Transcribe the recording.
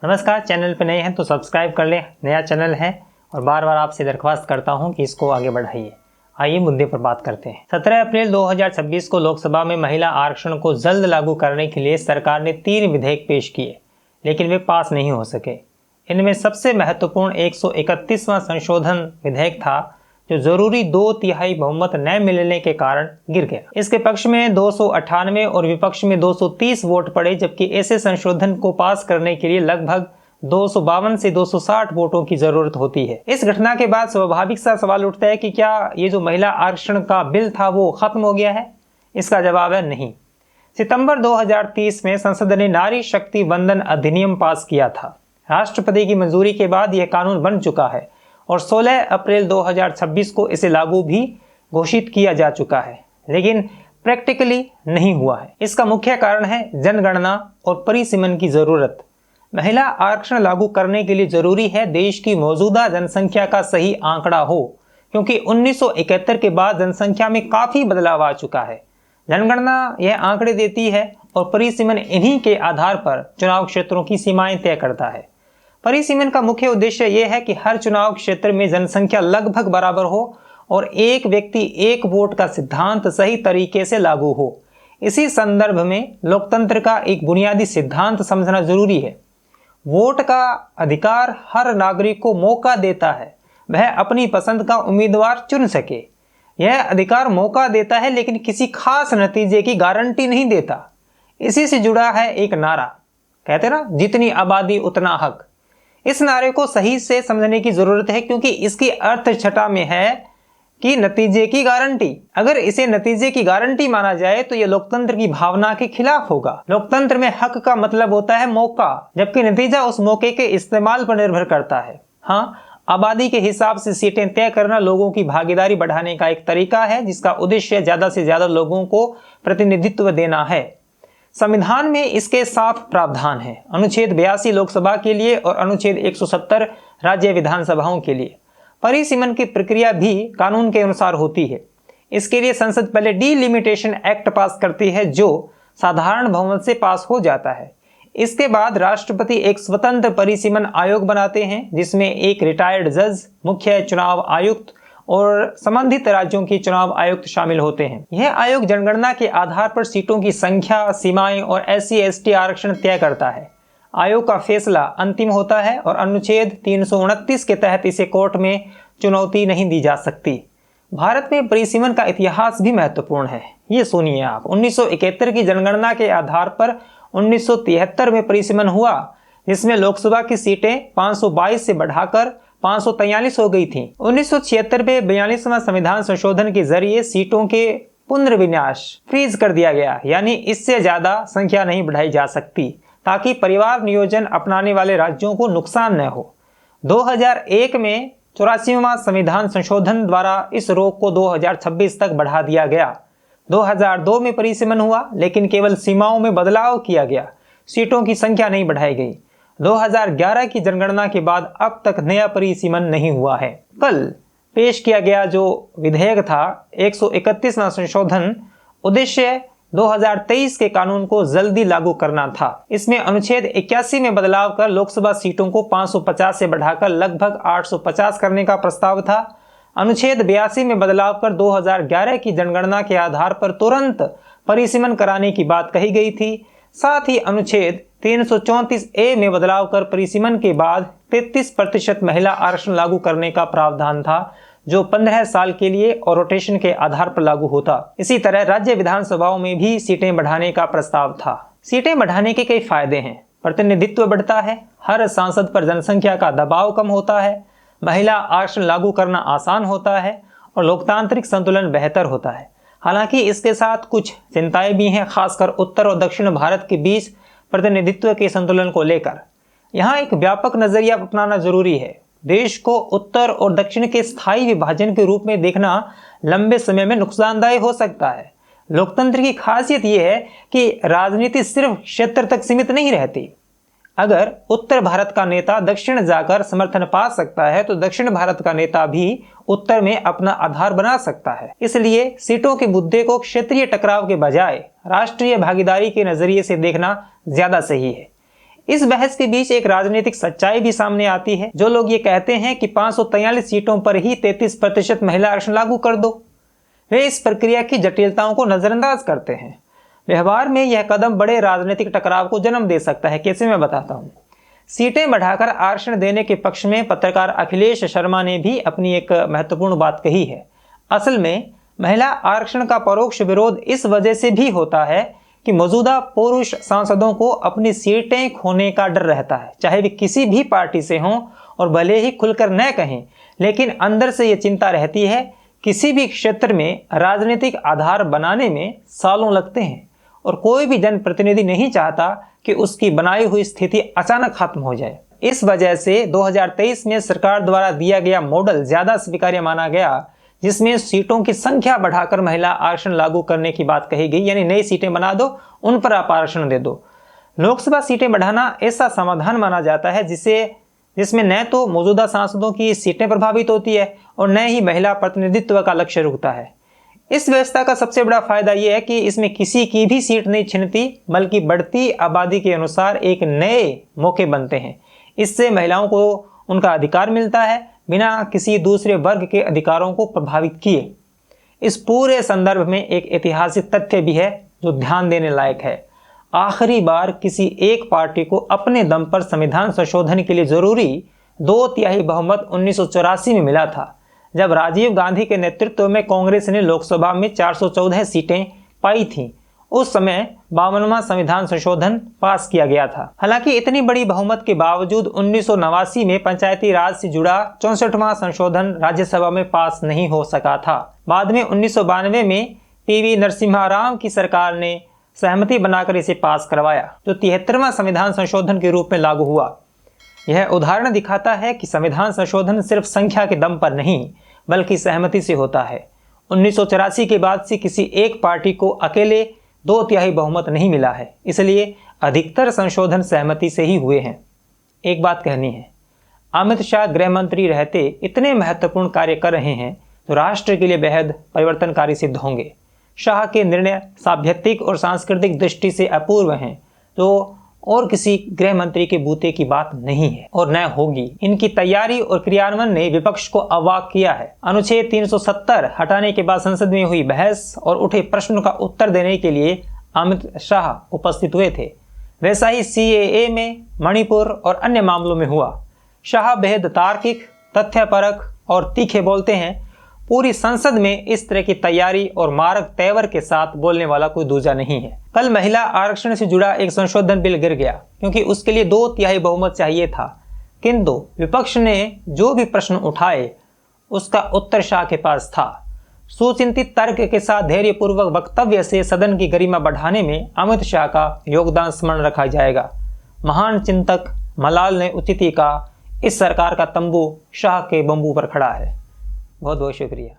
नमस्कार, चैनल पे नए हैं तो सब्सक्राइब कर लें। नया चैनल है और बार बार आपसे दरख्वास्त करता हूं कि इसको आगे बढ़ाइए। आइए मुद्दे पर बात करते हैं। 17 अप्रैल 2026 को लोकसभा में महिला आरक्षण को जल्द लागू करने के लिए सरकार ने 3 विधेयक पेश किए, लेकिन वे पास नहीं हो सके। इनमें सबसे महत्वपूर्ण 131वां संशोधन विधेयक था, जो जरूरी 2/3 बहुमत न मिलने के कारण गिर गया। इसके पक्ष में 298 और विपक्ष में 230 वोट पड़े, जबकि ऐसे संशोधन को पास करने के लिए लगभग 252 से 260 वोटों की जरूरत होती है। इस घटना के बाद स्वाभाविक सा सवाल उठता है कि क्या ये जो महिला आरक्षण का बिल था वो खत्म हो गया है? इसका जवाब है नहीं। सितंबर 2030 में संसद ने नारी शक्ति वंदन अधिनियम पास किया था। राष्ट्रपति की मंजूरी के बाद यह कानून बन चुका है और 16 अप्रैल 2026 को इसे लागू भी घोषित किया जा चुका है, लेकिन प्रैक्टिकली नहीं हुआ है। इसका मुख्य कारण है जनगणना और परिसीमन की जरूरत। महिला आरक्षण लागू करने के लिए जरूरी है देश की मौजूदा जनसंख्या का सही आंकड़ा हो, क्योंकि 1971 के बाद जनसंख्या में काफी बदलाव आ चुका है। जनगणना यह आंकड़े देती है और परिसीमन इन्हीं के आधार पर चुनाव क्षेत्रों की सीमाएं तय करता है। परिसीमन का मुख्य उद्देश्य यह है कि हर चुनाव क्षेत्र में जनसंख्या लगभग बराबर हो और एक व्यक्ति एक वोट का सिद्धांत सही तरीके से लागू हो। इसी संदर्भ में लोकतंत्र का एक बुनियादी सिद्धांत समझना जरूरी है। वोट का अधिकार हर नागरिक को मौका देता है वह अपनी पसंद का उम्मीदवार चुन सके। यह अधिकार मौका देता है, लेकिन किसी खास नतीजे की गारंटी नहीं देता। इसी से जुड़ा है एक नारा, कहते ना, जितनी आबादी उतना हक। इस नारे को सही से समझने की जरूरत है, क्योंकि इसकी अर्थ छटा में है कि नतीजे की गारंटी। अगर इसे नतीजे की गारंटी माना जाए तो यह लोकतंत्र की भावना के खिलाफ होगा। लोकतंत्र में हक का मतलब होता है मौका, जबकि नतीजा उस मौके के इस्तेमाल पर निर्भर करता है। हाँ, आबादी के हिसाब से सीटें तय करना लोगों की भागीदारी बढ़ाने का एक तरीका है, जिसका उद्देश्य ज्यादा से ज्यादा लोगों को प्रतिनिधित्व देना है। संविधान में इसके साफ प्रावधान है। अनुच्छेद 82 लोकसभा के लिए और अनुच्छेद 170 राज्य विधानसभाओं के लिए। परिसीमन की प्रक्रिया भी कानून के अनुसार होती है। इसके लिए संसद पहले डिलिमिटेशन एक्ट पास करती है, जो साधारण बहुमत से पास हो जाता है। इसके बाद राष्ट्रपति एक स्वतंत्र परिसीमन आयोग बनाते हैं, जिसमें एक रिटायर्ड जज, मुख्य चुनाव आयुक्त और संबंधित राज्यों के चुनाव आयुक्त शामिल होते हैं। यह आयोग जनगणना के आधार पर सीटों की संख्या, सीमाएं और SC/ST आरक्षण तय करता है। आयोग का फैसला अंतिम होता है और अनुच्छेद 329 के तहत इसे कोर्ट में चुनौती नहीं दी जा सकती। भारत में परिसीमन का इतिहास भी महत्वपूर्ण है। ये सुनिए आप। 1971 की जनगणना के आधार पर 1973 में परिसीमन हुआ, जिसमें लोकसभा की सीटें 522 से बढ़ाकर 543 हो गई थी। 1976 में 42वां संविधान संशोधन के जरिए सीटों के पुनर्विन्यास फ्रीज कर दिया गया, यानी इससे ज्यादा संख्या नहीं बढ़ाई जा सकती, ताकि परिवार नियोजन अपनाने वाले राज्यों को नुकसान न हो। 2001 में 84वां संविधान संशोधन द्वारा इस रोक को 2026 तक बढ़ा दिया गया। 2002 में परिसीमन हुआ, लेकिन केवल सीमाओं में बदलाव किया गया, सीटों की संख्या नहीं बढ़ाई गई। 2011 की जनगणना के बाद अब तक नया परिसीमन नहीं हुआ है। कल पेश किया गया जो विधेयक था 131वां संशोधन, उद्देश्य 2023 के कानून को जल्दी लागू करना था। इसमें अनुच्छेद 81 में बदलाव कर लोकसभा सीटों को 550 से बढ़ाकर लगभग 850 करने का प्रस्ताव था। अनुच्छेद 82 में बदलाव कर 2011 की जनगणना के आधार पर तुरंत परिसीमन कराने की बात कही गई थी। साथ ही अनुच्छेद 334A में बदलाव कर परिसीमन के बाद 33% महिला आरक्षण लागू करने का प्रावधान था, जो 15 साल के लिए और रोटेशन के आधार पर लागू होता। इसी तरह राज्य विधानसभाओं में भी सीटें बढ़ाने का प्रस्ताव था। सीटें बढ़ाने के कई फायदे हैं। प्रतिनिधित्व बढ़ता है, हर सांसद पर जनसंख्या का दबाव कम होता है, महिला आरक्षण लागू करना आसान होता है और लोकतांत्रिक संतुलन बेहतर होता है। हालांकि इसके साथ कुछ चिंताएं भी हैं, खासकर उत्तर और दक्षिण भारत के बीच प्रतिनिधित्व के संतुलन को लेकर। यहाँ एक व्यापक नजरिया अपनाना जरूरी है। देश को उत्तर और दक्षिण के स्थायी विभाजन के रूप में देखना लंबे समय में नुकसानदायक हो सकता है। लोकतंत्र की खासियत यह है कि राजनीति सिर्फ क्षेत्र तक सीमित नहीं रहती। अगर उत्तर भारत का नेता दक्षिण जाकर समर्थन पा सकता है, तो दक्षिण भारत का नेता भी उत्तर में अपना आधार बना सकता है। इसलिए सीटों के मुद्दे को क्षेत्रीय टकराव के बजाय राष्ट्रीय भागीदारी के नजरिए से देखना ज्यादा सही है। इस बहस के बीच एक राजनीतिक सच्चाई भी सामने आती है। जो लोग ये कहते हैं कि 543 सीटों पर ही 33% महिला आरक्षण लागू कर दो, वे इस प्रक्रिया की जटिलताओं को नजरअंदाज करते हैं। व्यवहार में यह कदम बड़े राजनीतिक टकराव को जन्म दे सकता है। कैसे, मैं बताता हूँ। सीटें बढ़ाकर आरक्षण देने के पक्ष में पत्रकार अखिलेश शर्मा ने भी अपनी एक महत्वपूर्ण बात कही है। असल में महिला आरक्षण का परोक्ष विरोध इस वजह से भी होता है कि मौजूदा पुरुष सांसदों को अपनी सीटें खोने का डर रहता है, चाहे वे किसी भी पार्टी से हों और भले ही खुलकर न कहें, लेकिन अंदर से ये चिंता रहती है। किसी भी क्षेत्र में राजनीतिक आधार बनाने में सालों लगते हैं और कोई भी जनप्रतिनिधि नहीं चाहता कि उसकी बनाई हुई स्थिति अचानक खत्म हो जाए। इस वजह से 2023 में सरकार द्वारा दिया गया मॉडल ज्यादा स्वीकार्य माना गया, जिसमें सीटों की संख्या बढ़ाकर महिला आरक्षण लागू करने की बात कही गई। यानी नई सीटें बना दो, उन पर आप आरक्षण दे दो। लोकसभा सीटें बढ़ाना ऐसा समाधान माना जाता है जिसमें न तो मौजूदा सांसदों की सीटें प्रभावित होती है और न ही महिला प्रतिनिधित्व का लक्ष्य रुकता है। इस व्यवस्था का सबसे बड़ा फायदा यह है कि इसमें किसी की भी सीट नहीं छिनती, बल्कि बढ़ती आबादी के अनुसार एक नए मौके बनते हैं। इससे महिलाओं को उनका अधिकार मिलता है, बिना किसी दूसरे वर्ग के अधिकारों को प्रभावित किए। इस पूरे संदर्भ में एक ऐतिहासिक तथ्य भी है जो ध्यान देने लायक है। आखिरी बार किसी एक पार्टी को अपने दम पर संविधान संशोधन के लिए जरूरी 2/3 बहुमत 1984 में मिला था, जब राजीव गांधी के नेतृत्व में कांग्रेस ने लोकसभा में 414 सीटें पाई थीं। उस समय 52वां संविधान संशोधन पास किया गया था। हालांकि इतनी बड़ी बहुमत के बावजूद 1989 में पंचायती राज से जुड़ा 64वां संशोधन राज्यसभा में पास नहीं हो सका था। बाद में 1992 में पीवी नरसिम्हा राव की सरकार ने सहमति बनाकर इसे पास करवाया, जो 73वां संविधान संशोधन के रूप में लागू हुआ। यह उदाहरण दिखाता है कि संविधान संशोधन सिर्फ संख्या के दम पर नहीं, बल्कि सहमति से होता है। 1984 के बाद से किसी एक पार्टी को अकेले 2/3 बहुमत नहीं मिला है, इसलिए अधिकतर संशोधन सहमति से ही हुए हैं। एक बात कहनी है, अमित शाह गृह मंत्री रहते इतने महत्वपूर्ण कार्य कर रहे हैं जो राष्ट्र के लिए बेहद परिवर्तनकारी सिद्ध होंगे। शाह के निर्णय सभ्यतिक और सांस्कृतिक दृष्टि से अपूर्व हैं, जो और किसी गृह मंत्री के बूते की बात नहीं है और न होगी। इनकी तैयारी और क्रियान्वयन ने विपक्ष को अवाक किया है। अनुच्छेद 370 हटाने के बाद संसद में हुई बहस और उठे प्रश्न का उत्तर देने के लिए अमित शाह उपस्थित हुए थे। वैसा ही CAA में, मणिपुर और अन्य मामलों में हुआ। शाह बेहद तार्किक, तथ्यपरक और तीखे बोलते हैं। पूरी संसद में इस तरह की तैयारी और मार्ग तेवर के साथ बोलने वाला कोई दूजा नहीं है। कल महिला आरक्षण से जुड़ा एक संशोधन बिल गिर गया क्योंकि उसके लिए 2/3 बहुमत चाहिए था, किंतु विपक्ष ने जो भी प्रश्न उठाए उसका उत्तर शाह के पास था। सुचिंतित तर्क के साथ धैर्यपूर्वक वक्तव्य से सदन की गरिमा बढ़ाने में अमित शाह का योगदान स्मरण रखा जाएगा। महान चिंतक मलाल ने उचित ही कहा, इस सरकार का तंबू शाह के बंबू पर खड़ा है। बहुत बहुत शुक्रिया।